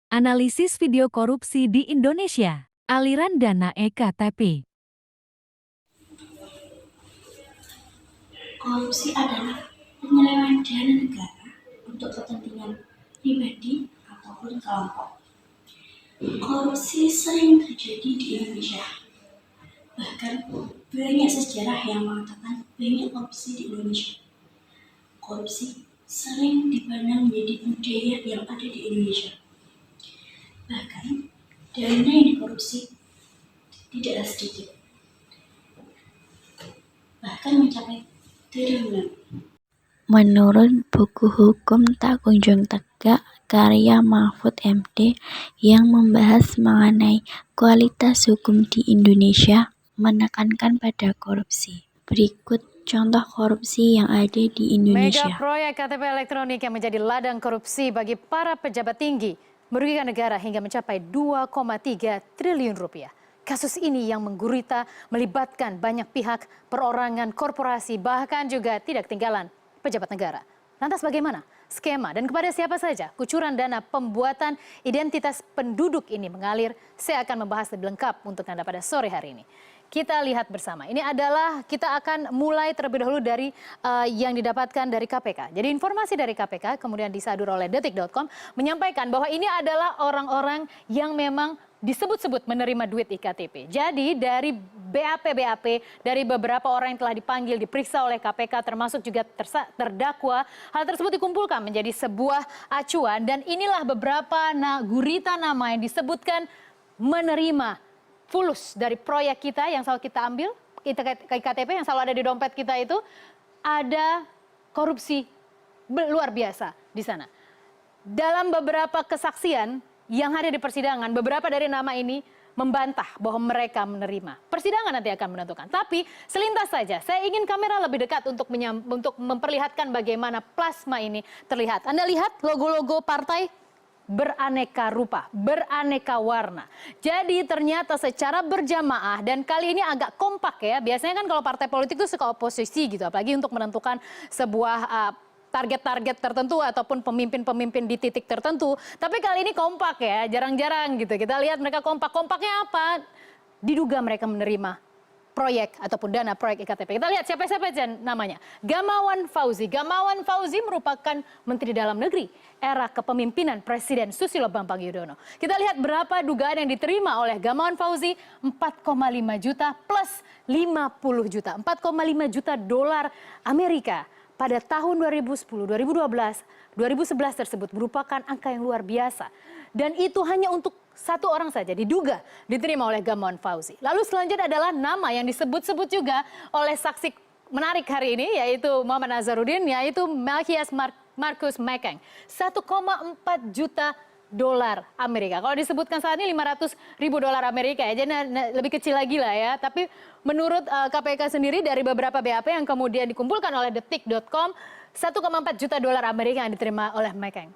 Analisis video korupsi di Indonesia. Aliran dana EKTP. Korupsi adalah penyelewengan dana negara untuk kepentingan pribadi ataupun kelompok. Korupsi sering terjadi di Indonesia. Bahkan banyak sejarah yang mengatakan banyak korupsi di Indonesia. Korupsi sering dipandang menjadi budaya yang ada di Indonesia. Bahkan dana yang dikorupsi tidaklah sedikit, bahkan mencapai triliunan. Menurut buku Hukum Tak Kunjung Tegak karya Mahfud MD yang membahas mengenai kualitas hukum di Indonesia, menekankan pada korupsi. Berikut contoh korupsi yang ada di Indonesia. Mega proyek KTP elektronik yang menjadi ladang korupsi bagi para pejabat tinggi merugikan negara hingga mencapai 2,3 triliun rupiah. Kasus ini yang menggurita melibatkan banyak pihak, perorangan, korporasi, bahkan juga tidak ketinggalan pejabat negara. Lantas bagaimana skema dan kepada siapa saja kucuran dana pembuatan identitas penduduk ini mengalir? Saya akan membahas lebih lengkap untuk Anda pada sore hari ini. Kita lihat bersama. Ini adalah kita akan mulai terlebih dahulu dari yang didapatkan dari KPK. Jadi informasi dari KPK kemudian disadur oleh detik.com menyampaikan bahwa ini adalah orang-orang yang memang disebut-sebut menerima duit iktp. Jadi dari BAP dari beberapa orang yang telah dipanggil diperiksa oleh KPK termasuk juga terdakwa, hal tersebut dikumpulkan menjadi sebuah acuan dan inilah beberapa gurita nama yang disebutkan menerima fulus dari proyek kita yang selalu kita ambil, KTP yang selalu ada di dompet kita itu, ada korupsi luar biasa di sana. Dalam beberapa kesaksian yang ada di persidangan, beberapa dari nama ini membantah bahwa mereka menerima. Persidangan nanti akan menentukan. Tapi selintas saja, saya ingin kamera lebih dekat untuk memperlihatkan bagaimana plasma ini terlihat. Anda lihat logo-logo partai beraneka rupa, beraneka warna. Jadi ternyata secara berjamaah dan kali ini agak kompak ya. Biasanya kan kalau partai politik itu suka oposisi gitu, apalagi untuk menentukan sebuah target-target tertentu ataupun pemimpin-pemimpin di titik tertentu. Tapi kali ini kompak ya, jarang-jarang gitu. Kita lihat mereka kompak. Kompaknya apa? Diduga mereka menerima proyek ataupun dana proyek iktp. Kita lihat siapa-siapa aja namanya. Gamawan Fauzi. Gamawan Fauzi merupakan Menteri Dalam Negeri era kepemimpinan Presiden Susilo Bambang Yudhoyono. Kita lihat berapa dugaan yang diterima oleh Gamawan Fauzi, 4,5 juta plus 50 juta. 4,5 juta dolar Amerika pada tahun 2010, 2012, 2011 tersebut merupakan angka yang luar biasa. Dan itu hanya untuk satu orang saja diduga diterima oleh Gamawan Fauzi. Lalu selanjutnya adalah nama yang disebut-sebut juga oleh saksi menarik hari ini yaitu Muhammad Nazarudin, yaitu Melchias Marcus Mekeng. 1,4 juta dolar Amerika. Kalau disebutkan saat ini 500 ribu dolar Amerika ya, jadi lebih kecil lagi lah ya. Tapi menurut KPK sendiri dari beberapa BAP yang kemudian dikumpulkan oleh detik.com, 1,4 juta dolar Amerika yang diterima oleh Mekeng.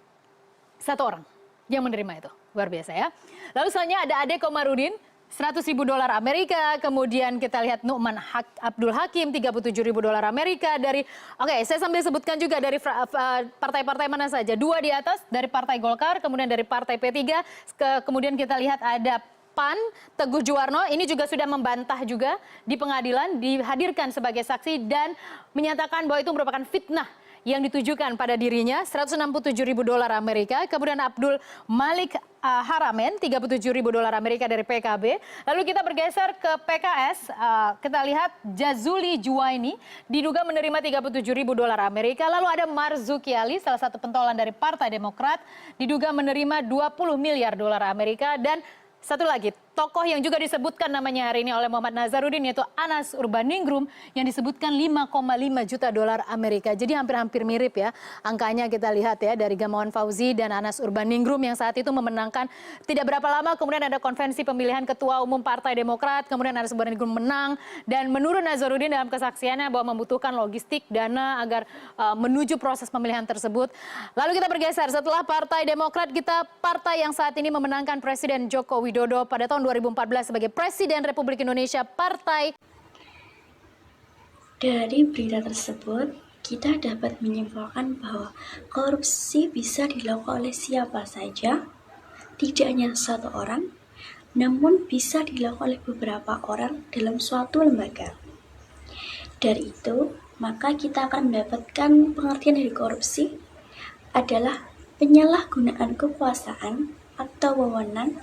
Satu orang yang menerima itu. Luar biasa ya. Lalu selanjutnya ada Ade Komarudin, 100 ribu dolar Amerika. Kemudian kita lihat Nu'man Abdul Hakim, 37 ribu dolar Amerika. Saya sambil sebutkan juga dari partai-partai mana saja. Dua di atas dari Partai Golkar, kemudian dari Partai P3. Kemudian kita lihat ada PAN, Teguh Juwarno, ini juga sudah membantah juga di pengadilan, dihadirkan sebagai saksi dan menyatakan bahwa itu merupakan fitnah yang ditujukan pada dirinya, 167 ribu dolar Amerika. Kemudian Abdul Malik Haramen, 37 ribu dolar Amerika dari PKB. Lalu kita bergeser ke PKS, kita lihat Jazuli Juwaini diduga menerima 37 ribu dolar Amerika. Lalu ada Marzuki Ali, salah satu pentolan dari Partai Demokrat, diduga menerima 20 miliar dolar Amerika. Dan satu lagi, tokoh yang juga disebutkan namanya hari ini oleh Muhammad Nazarudin yaitu Anas Urbaningrum yang disebutkan 5,5 juta dolar Amerika. Jadi hampir-hampir mirip ya angkanya kita lihat ya dari Gamawan Fauzi dan Anas Urbaningrum yang saat itu memenangkan tidak berapa lama kemudian ada konvensi pemilihan ketua umum Partai Demokrat, kemudian Anas Urbaningrum menang dan menurut Nazarudin dalam kesaksiannya bahwa membutuhkan logistik dana agar menuju proses pemilihan tersebut. Lalu kita bergeser setelah Partai Demokrat, kita partai yang saat ini memenangkan Presiden Joko Widodo pada tahun 2014 sebagai Presiden Republik Indonesia, Partai. Dari berita tersebut, kita dapat menyimpulkan bahwa korupsi bisa dilakukan oleh siapa saja, tidak hanya satu orang, namun bisa dilakukan oleh beberapa orang dalam suatu lembaga. Dari itu, maka kita akan mendapatkan pengertian dari korupsi adalah penyalahgunaan kekuasaan atau wewenang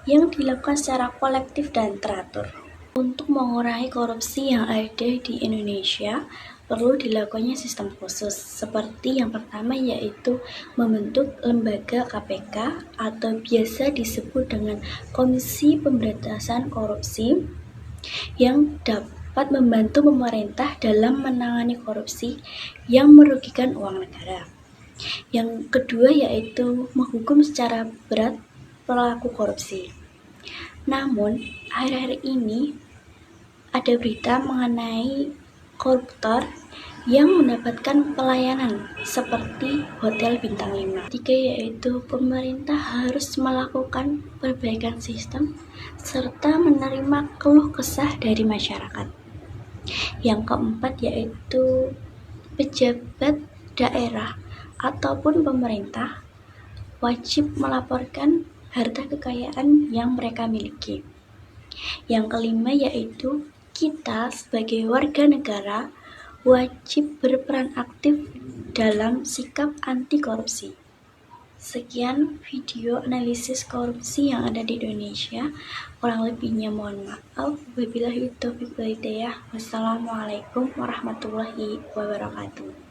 yang dilakukan secara kolektif dan teratur. Untuk mengurangi korupsi yang ada di Indonesia, perlu dilakukannya sistem khusus, seperti yang pertama yaitu membentuk lembaga KPK atau biasa disebut dengan Komisi Pemberantasan Korupsi yang dapat membantu pemerintah dalam menangani korupsi yang merugikan uang negara. Yang kedua yaitu menghukum secara berat pelaku korupsi. Namun, akhir-akhir ini ada berita mengenai koruptor yang mendapatkan pelayanan seperti hotel bintang 5. Tiga yaitu pemerintah harus melakukan perbaikan sistem serta menerima keluh kesah dari masyarakat. Yang keempat yaitu pejabat daerah ataupun pemerintah wajib melaporkan harta kekayaan yang mereka miliki. Yang kelima yaitu kita sebagai warga negara wajib berperan aktif dalam sikap anti korupsi. Sekian video analisis korupsi yang ada di Indonesia. Kurang lebihnya mohon maaf. Wabillahi taufiq wal hidayah. Wassalamualaikum warahmatullahi wabarakatuh.